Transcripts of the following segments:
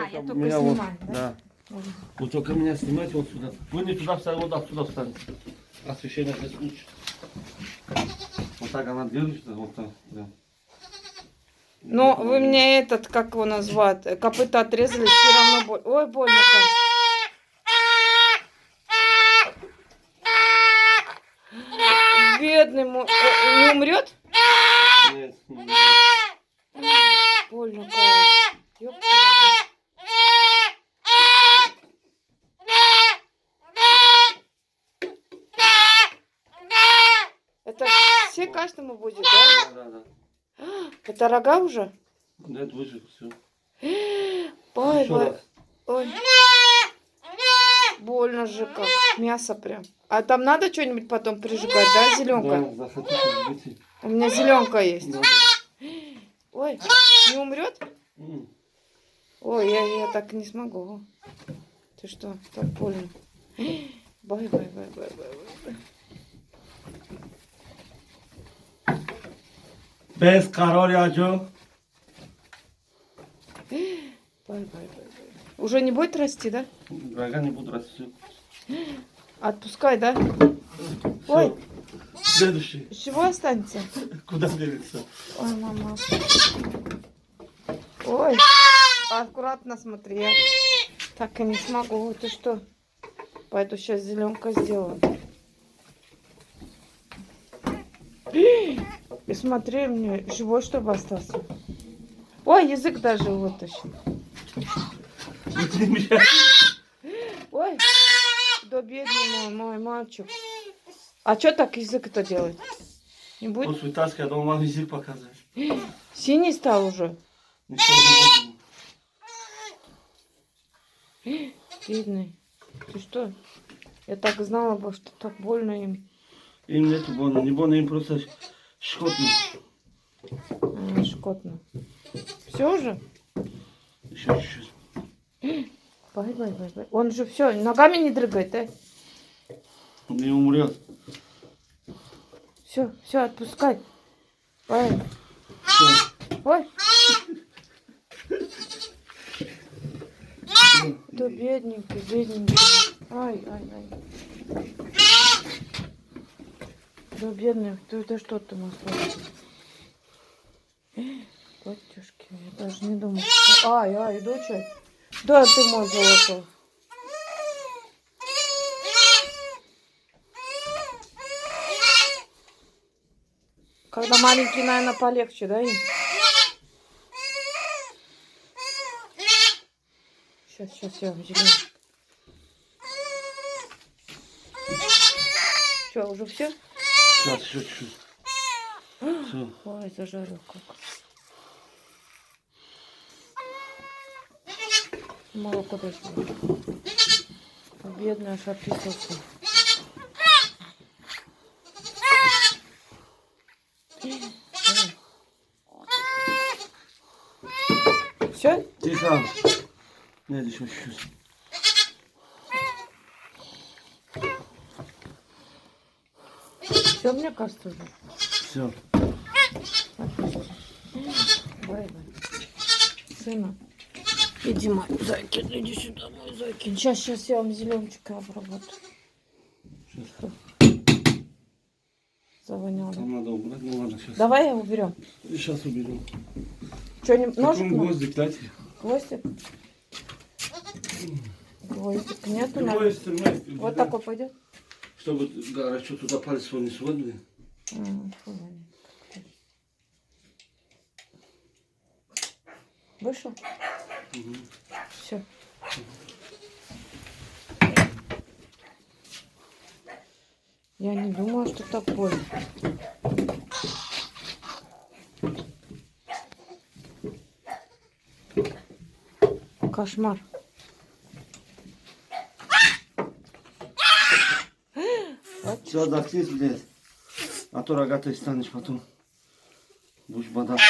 я только меня вот, снимаю, да? да. Ага. Вот только меня снимайте вот сюда. Вы не туда встанете, вот отсюда встанете. Освещение здесь лучше. Вот так она держится, вот так. Да. Но Вот вы она. мне этот, как его назвать, копыта отрезали, все равно боль. Ой, больно как. Бедный мой. Не умрет? Нет, нет. Больно как. Ёпта. Это все каждому будет, да? Да, да, да. Это рога уже? Нет, выжил, все. Ой, Еще раз. ой. Больно же как. Мясо прям. А там надо что-нибудь потом прижигать, да, зеленка? Да, захотите, жгите. У меня зеленка есть. Да, Ой, не умрет? да. Ой, я так не смогу. Ты что, так больно. Бай. Без король Бай. Уже не будет расти, да? Рога не будут расти. Отпускай, да? Всё. Ой, Следующий. чего останется? Куда делится? Ой, мама. Ой, аккуратно смотри. Я так и не смогу. Ты что? Пойду сейчас зеленка сделаю. И смотри, мне живой, чтобы остался. Ой, язык даже вытащил. Смотри меня. Ой, да бедный мой мальчик. А что так язык-то делает? Не будет? Вот вытаскивай, а дома язык показывает. Синий стал уже. Ничего не буду. Бедный. Ты что? Я так знала бы, что так больно им. Им нету больно, не больно, им просто щекотно. Шкотно. Все уже? Еще чуть-чуть. Бай. Он же все, ногами не дрыгает, да? Не умрет. Все, отпускай. Бай. Все. Ой. Да бедненький. Ай. Да бедный, ты что ты мой? Батюшки, я даже не думаю. Ай, доча. Да, ты мой золотой. Когда маленький, наверное, полегче, да, им? Сейчас я выделю. Что, уже все? Сейчас еще чуть-чуть. Все. Ой, зажарил как. Молоко даже. Бедный, аж описался. Все? Тихо. Нет, еще чуть-чуть. Все, мне кажется, уже. Все. Бай. Сына. Иди, мой зайкин, иди сюда, мой зайкин. Сейчас я вам зеленчика обработаю. Сейчас. Завоняло. Там надо убрать, ну ладно, сейчас. Давай я уберем. Сейчас уберем. Что-нибудь ножик? Гвоздик дайте. Гвоздик? Гвоздик нету, Любой наверное. инструмент. Вот такой пойдет? Чтобы горячо туда палец свой не сводили. Вышел? Угу. Все. Я не думала, что так больно. Кошмар. Все, отдохнись, блядь. А то рогатый станешь потом. Будешь бодаться.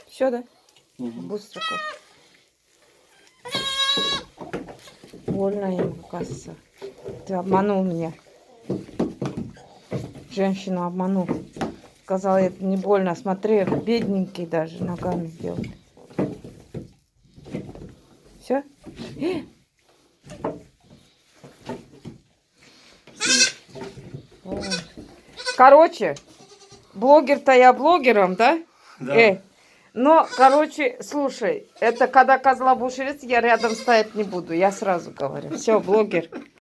Все, да? Угу. Быстро как. Больно им, оказывается. Ты обманул меня. Женщину обманул. Сказал, это не больно. Смотри, бедненький даже ногами делает. Все? Короче, блогер-то я блогером, да? Да. Но, короче, слушай, это когда козла будешь резать, я рядом стоять не буду. Я сразу говорю. Все, блогер.